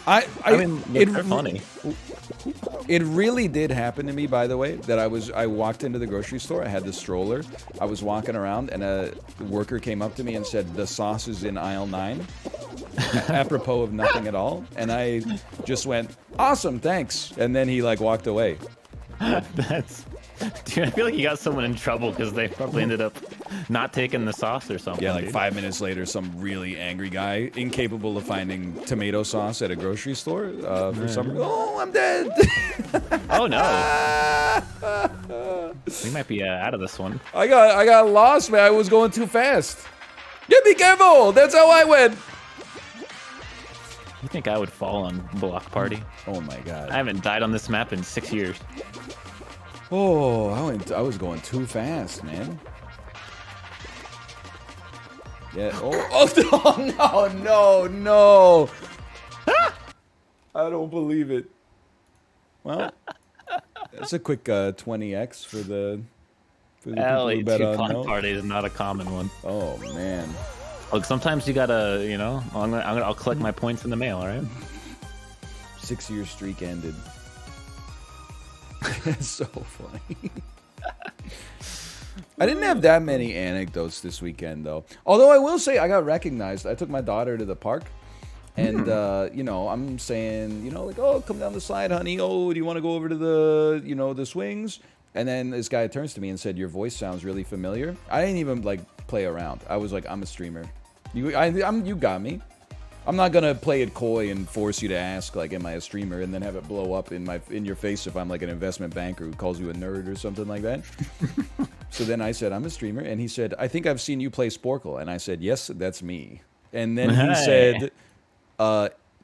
I mean, They're it funny. It really did happen to me, by the way, that I walked into the grocery store, I had the stroller, I was walking around, and a worker came up to me and said, the sauce is in aisle 9, apropos of nothing at all, and I just went, awesome, thanks, and then he, like, walked away. That's... Dude, I feel like you got someone in trouble because they probably ended up not taking the sauce or something. Yeah, like dude. 5 minutes later, some really angry guy, incapable of finding tomato sauce at a grocery store, for some reason, oh, I'm dead! Oh, no. We might be out of this one. I got lost, man. I was going too fast. Yeah, be careful. That's how I went. You think I would fall on Block Party? Oh my god. I haven't died on this map in 6 years. Oh, I was going too fast, man. Yeah. Oh no. I don't believe it. Well, that's a quick 20x for the people who bet on Block no. Party is not a common one. Oh man. Look, sometimes you gotta, you know, I'll collect my points in the mail, all right? 6-year streak ended. It's so funny. I didn't have that many anecdotes this weekend, though. Although I will say I got recognized. I took my daughter to the park. And, you know, I'm saying, you know, like, oh, come down the slide, honey. Oh, do you want to go over to the, you know, the swings? And then this guy turns to me and said, your voice sounds really familiar. I didn't even, like, play around. I was like, I'm a streamer. You got me. I'm not gonna play it coy and force you to ask, like, am I a streamer, and then have it blow up in your face if I'm like an investment banker who calls you a nerd or something like that. So then I said, I'm a streamer, and he said, I think I've seen you play Sporkle, and I said, yes, that's me. And then he said,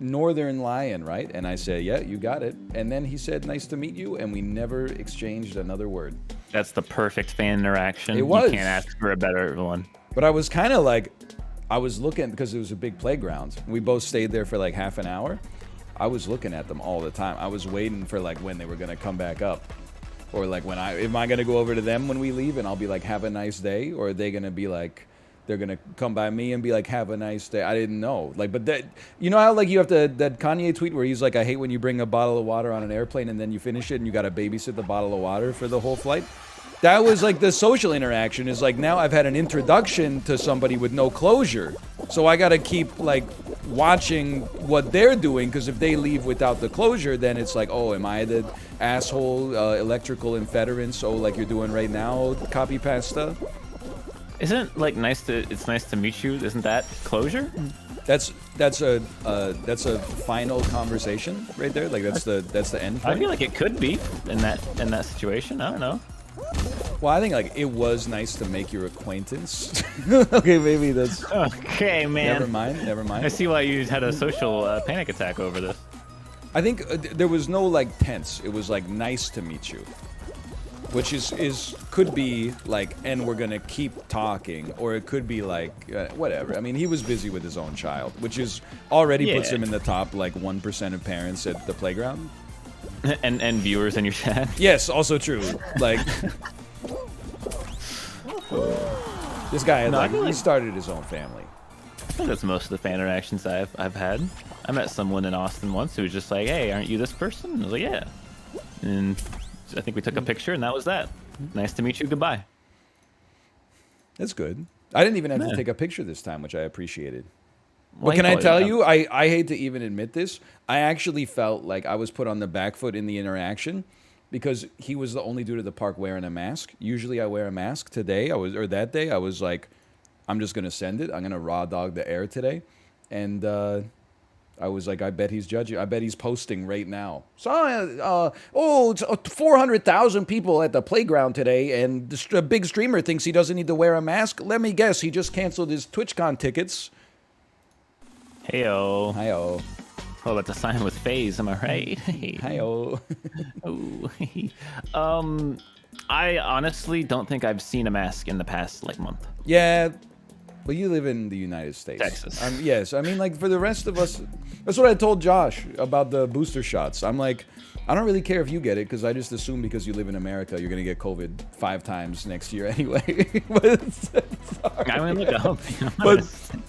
northernlion, right? And I said, yeah, you got it. And then he said, nice to meet you, and we never exchanged another word. That's the perfect fan interaction. It was. You can't ask for a better one. But I was kind of like, I was looking, because it was a big playground. We both stayed there for like half an hour. I was looking at them all the time. I was waiting for like when they were going to come back up. Or like when am I going to go over to them when we leave and I'll be like, have a nice day? Or are they going to be like, they're going to come by me and be like, have a nice day? I didn't know. Like, but that, you know how like you have to, that Kanye tweet where he's like, I hate when you bring a bottle of water on an airplane and then you finish it and you got to babysit the bottle of water for the whole flight? That was like the social interaction is like, now I've had an introduction to somebody with no closure. So I got to keep like watching what they're doing, because if they leave without the closure, then it's like, oh, am I the asshole electrical inference? Oh, like you're doing right now, copy pasta? Isn't like it's nice to meet you? Isn't that closure? That's a final conversation right there. Like that's the end point. I feel like it could be in that situation. I don't know. Well, I think like it was nice to make your acquaintance. Okay, maybe that's okay, man. Never mind. I see why you had a social panic attack over this. I think there was no like tense. It was like nice to meet you, which could be like, and we're gonna keep talking, or it could be like whatever. I mean, he was busy with his own child, which is already puts him in the top like 1% of parents at the playground. And viewers in your chat. Yes, also true. Like this guy had he started his own family. I think that's most of the fan interactions I've had. I met someone in Austin once who was just like, "Hey, aren't you this person?" And I was like, "Yeah." And I think we took a picture, and that was that. Nice to meet you. Goodbye. That's good. I didn't even have to take a picture this time, which I appreciated. Well, but can I tell you, I hate to even admit this, I actually felt like I was put on the back foot in the interaction because he was the only dude at the park wearing a mask. Usually I wear a mask. Today, that day, I was like, I'm just going to send it. I'm going to raw dog the air today. And I was like, I bet he's judging. I bet he's posting right now. So, it's 400,000 people at the playground today, and the big streamer thinks he doesn't need to wear a mask. Let me guess, he just canceled his TwitchCon tickets. Heyo. Hiyo. Oh, about to sign with FaZe, am I right? Hiyo. I honestly don't think I've seen a mask in the past like month. Yeah. Well, you live in the United States. Texas. Yes. I mean, like, for the rest of us, that's what I told Josh about the booster shots. I'm like, I don't really care if you get it, because I just assume because you live in America, you're going to get COVID 5 times next year anyway. I mean, look,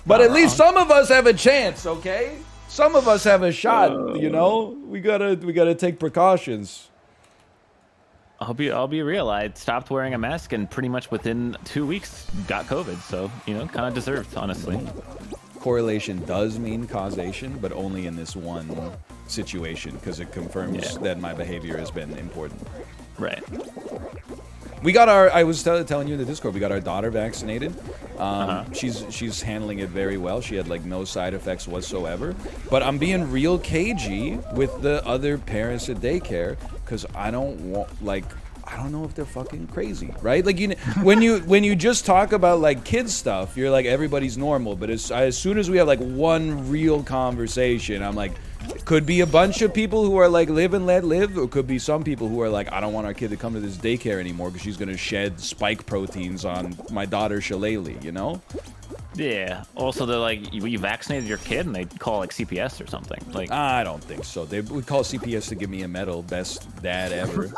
but at least some of us have a chance, okay? Some of us have a shot, you know. We gotta take precautions. I'll be real. I stopped wearing a mask, and pretty much within 2 weeks got COVID. So kind of deserved, honestly. Correlation does mean causation, but only in this one situation because it confirms that my behavior has been important. Right. We got our. I was telling you in the Discord. We got our daughter vaccinated. She's handling it very well. She had like no side effects whatsoever. But I'm being real cagey with the other parents at daycare because I don't know if they're fucking crazy, right? Like when you just talk about like kids stuff, you're like everybody's normal. But as soon as we have like one real conversation, I'm like. It could be a bunch of people who are like live and let live, or it could be some people who are like, I don't want our kid to come to this daycare anymore because she's gonna shed spike proteins on my daughter Shillelagh, you know? Yeah. Also, they're like, you vaccinated your kid, and they call like CPS or something. Like, I don't think so. They would call CPS to give me a medal, best dad ever.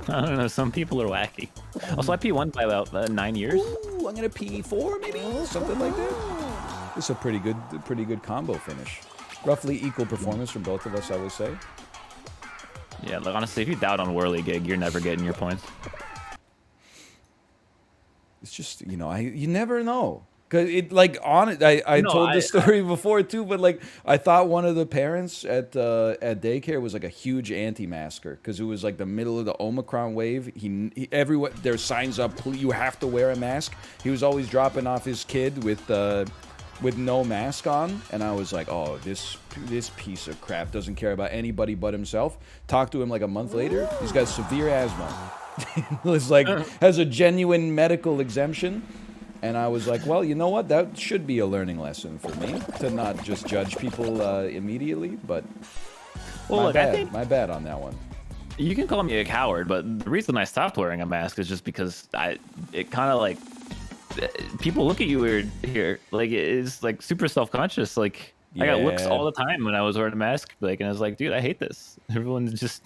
I don't know. Some people are wacky. Also, I P1 by about 9 years. Ooh, I'm gonna P4 maybe, something like that. It's a pretty good combo finish. Roughly equal performance from both of us, I would say. Yeah, like honestly, if you doubt on Whirly Gig, you're never getting your points. It's just you never know. Cause it like I told the story before too, but like I thought one of the parents at daycare was like a huge anti-masker because it was like the middle of the Omicron wave. Everyone there's signs up, you have to wear a mask. He was always dropping off his kid with no mask on, and I was like, oh, this piece of crap doesn't care about anybody but himself. Talked to him like a month later. He's got severe asthma. It's like has a genuine medical exemption, and I was like, well, you know what? That should be a learning lesson for me to not just judge people immediately. But my bad on that one. You can call me a coward, but the reason I stopped wearing a mask is just because it kind of like. People look at you weird here. Like, it is like super self-conscious. Like, I got looks all the time when I was wearing a mask. Like, and I was like, dude, I hate this. Everyone just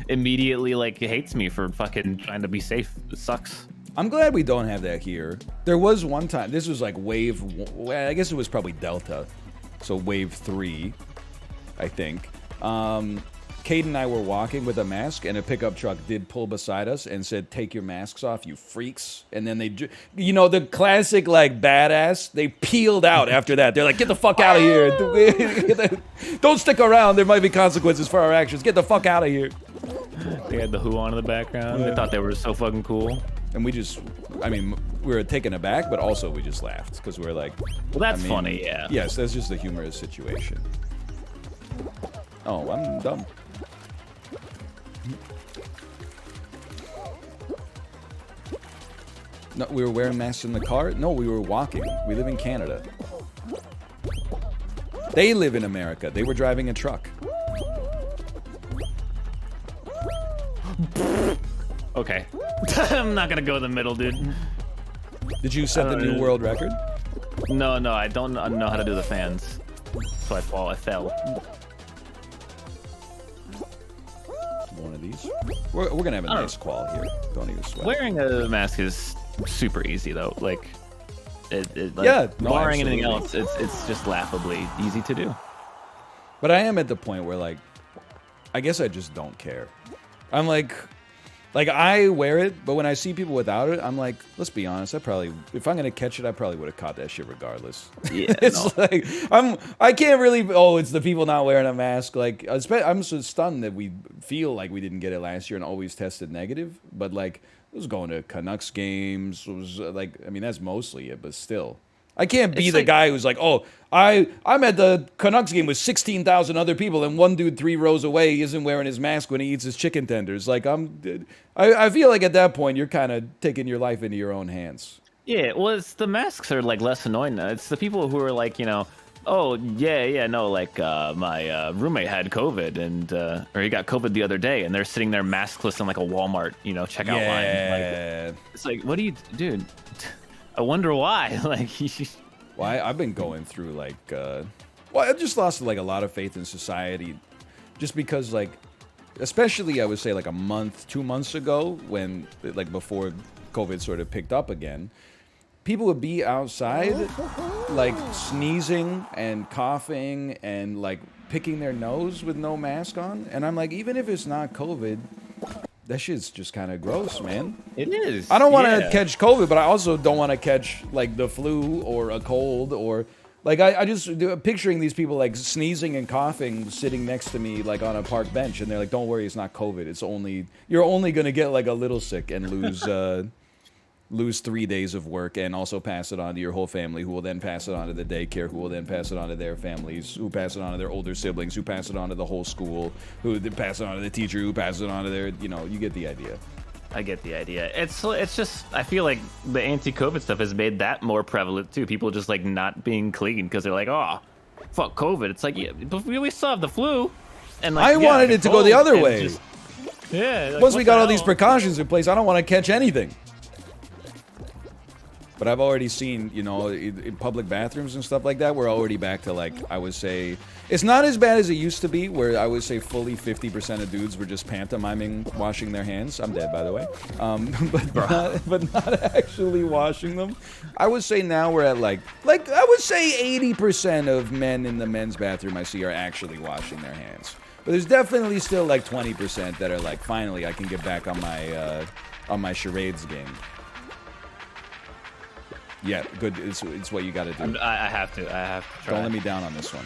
immediately like hates me for fucking trying to be safe. It sucks. I'm glad we don't have that here. There was one time. This was like I guess it was probably Delta, so wave 3, I think. Cade and I were walking with a mask, and a pickup truck did pull beside us and said, "Take your masks off, you freaks." And then they, the classic, like, badass, they peeled out after that. They're like, "Get the fuck out of here. Don't stick around. There might be consequences for our actions. Get the fuck out of here." They had the Who on in the background. They thought they were so fucking cool. And we were taken aback, but also we just laughed because we were like, well, that's funny, yeah. Yes, that's just a humorous situation. Oh, I'm dumb. No, we were wearing masks in the car? No, we were walking. We live in Canada. They live in America. They were driving a truck. Okay. I'm not gonna go in the middle, dude. Did you set the new world record? No, I don't know how to do the fans. So I fell. One of these. We're gonna have a nice qual here. Don't even sweat. Wearing a mask is super easy though. Like, barring anything else, it's just laughably easy to do. But I am at the point where, like, I guess I just don't care. I'm like I wear it, but when I see people without it, I'm like, let's be honest, if I'm gonna catch it, I probably would have caught that shit regardless. Yeah, like I can't really. Oh, it's the people not wearing a mask. Like, I'm so stunned that we feel like we didn't get it last year and always tested negative. But like, it was going to Canucks games. It was like, I mean, that's mostly it, but still. I can't be the guy who's like, oh, I'm at the Canucks game with 16,000 other people, and one dude 3 rows away isn't wearing his mask when he eats his chicken tenders. Like, I feel like at that point you're kind of taking your life into your own hands. Yeah, well, it's the masks are like less annoying now. It's the people who are like, oh my roommate had COVID and or he got COVID the other day, and they're sitting there maskless in like a Walmart, checkout line. Like, it's like, what do you, dude? I wonder why. Like, well, I've been going through like, I just lost like a lot of faith in society, just because like, especially I would say like a month, 2 months ago, when like before COVID sort of picked up again, people would be outside, like sneezing and coughing and like picking their nose with no mask on, and I'm like, even if it's not COVID, that shit's just kind of gross, man. It is. I don't want to catch COVID, but I also don't want to catch like the flu or a cold or like I just picturing these people like sneezing and coughing sitting next to me like on a park bench, and they're like, "Don't worry, it's not COVID. It's only you're only gonna get like a little sick and lose 3 days of work and also pass it on to your whole family, who will then pass it on to the daycare, who will then pass it on to their families, who pass it on to their older siblings, who pass it on to the whole school, who then pass it on to the teacher, who passes it on to their, you know, you get the idea." I get the idea. It's just, I feel like the anti-COVID stuff has made that more prevalent too. People just like not being clean because they're like, oh, fuck COVID. It's like, yeah, but we still have the flu. And like, I wanted it to go the other way. Like, once we got all these precautions in place, I don't want to catch anything. But I've already seen, you know, in public bathrooms and stuff like that, we're already back to, like, I would say, it's not as bad as it used to be, where I would say fully 50% of dudes were just pantomiming washing their hands. I'm dead, by the way. But not actually washing them. I would say now we're at, like I would say 80% of men in the men's bathroom I see are actually washing their hands. But there's definitely still, like, 20% that are like, finally, I can get back on my charades game. Yeah, good. It's what you got to do. I have to try. Don't let me down on this one.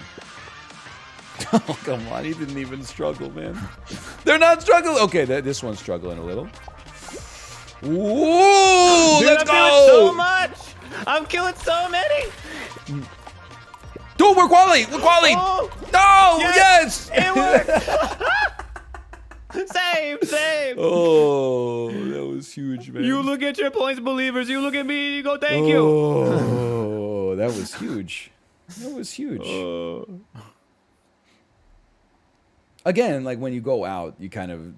Oh, come on. He didn't even struggle, man. They're not struggling. Okay, this one's struggling a little. Ooh, dude, let's I'm go. doing so much. I'm killing so many. Dude, we're quality. We're quality. Oh, no, yes. It worked. Same. Oh, that was huge, man. You look at your points, believers. You look at me. You go, thank you. Oh, that was huge. That was huge. Again, like when you go out, you kind of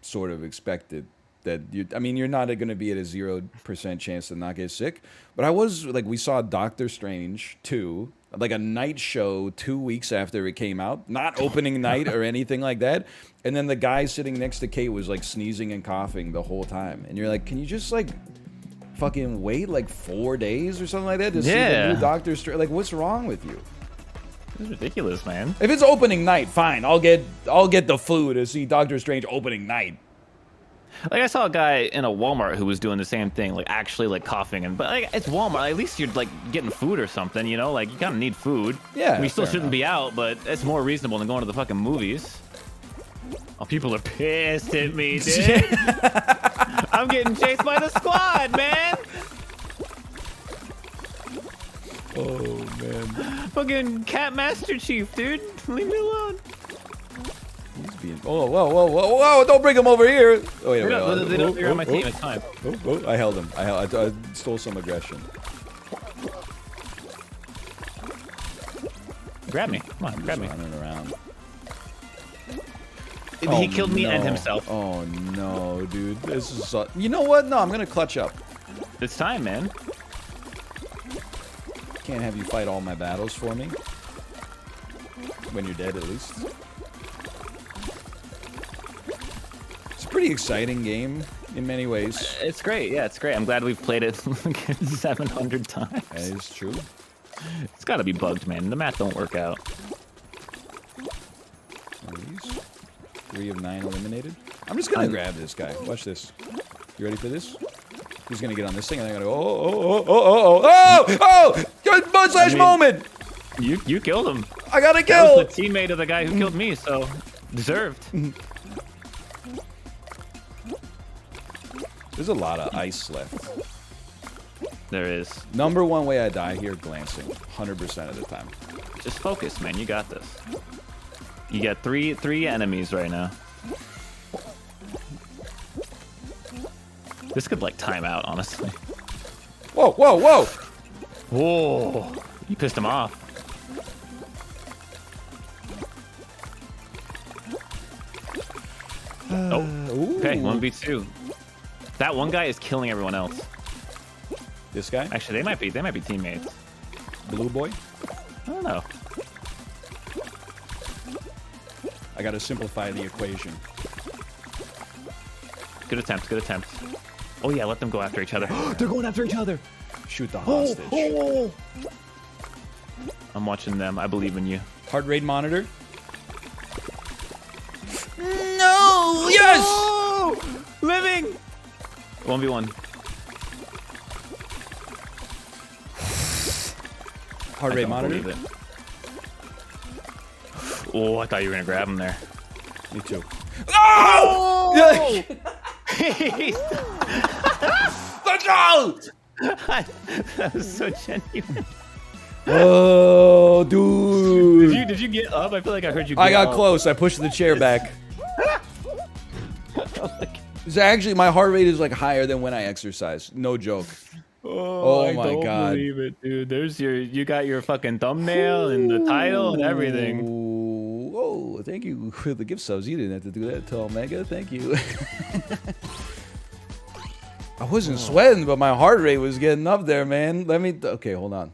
sort of expect it that you. I mean, you're not going to be at a 0% chance to not get sick. But I was like, we saw Doctor Strange 2. Like a night show 2 weeks after it came out, not opening night or anything like that. And then the guy sitting next to Kate was like sneezing and coughing the whole time. And you're like, can you just like fucking wait like 4 days or something like that to see the new Doctor Strange? Like, what's wrong with you? This is ridiculous, man. If it's opening night, fine. I'll get the flu to see Doctor Strange opening night. Like, I saw a guy in a Walmart who was doing the same thing, like actually like coughing, but like it's Walmart. At least you're like getting food or something, you know? Like you kind of need food. Yeah. We still shouldn't be out, but it's more reasonable than going to the fucking movies. Oh, people are pissed at me, dude. I'm getting chased by the squad, man. Oh man. Fucking Cat Master Chief, dude. Leave me alone. He's being. Oh, whoa! Don't bring him over here. Oh wait, They don't figure out my team. It's time. I held him. I stole some aggression. Grab me. Come on, grab me. Running around. He killed me and himself. Oh no, dude. This is. You know what? No, I'm gonna clutch up. It's time, man. Can't have you fight all my battles for me. When you're dead, at least. It's a pretty exciting game in many ways. It's great. Yeah, it's great. I'm glad we've played it 700 times. That is true. It's got to be bugged, man. The math don't work out. These 3 of 9 eliminated. I'm just gonna grab this guy. Watch this. You ready for this? He's gonna get on this thing, and I'm gonna go. Oh! Mustache moment. You killed him. I got a That kill. was the teammate of the guy who killed me, so deserved. There's a lot of ice left. There is. Number one way I die here, glancing, 100% of the time. Just focus, man. You got this. You got three enemies right now. This could like time out, honestly. Whoa! Whoa! You pissed him off. Okay, 1v2. That one guy is killing everyone else. This guy? Actually, they might be teammates. Blue boy? I don't know. I gotta simplify the equation. Good attempt. Oh yeah, let them go after each other. They're going after each other. Shoot the hostage. I'm watching them. I believe in you. Heart rate monitor. No! Yes! Oh! Living! 1v1. Heart rate monitor. Believe it. Oh, I thought you were gonna grab him there. Me too. Oh! Let's go! That was so genuine. Oh, dude. Did you get up? I feel like I heard you. Get I got up. close. I pushed the chair back. It's actually, my heart rate is like higher than when I exercise. No joke. Oh, my I don't God. believe it, dude. You got your fucking thumbnail and the title and everything. Oh, thank you for the gift subs. You didn't have to do that to Omega. Thank you. I wasn't sweating, but my heart rate was getting up there, man. Okay, hold on.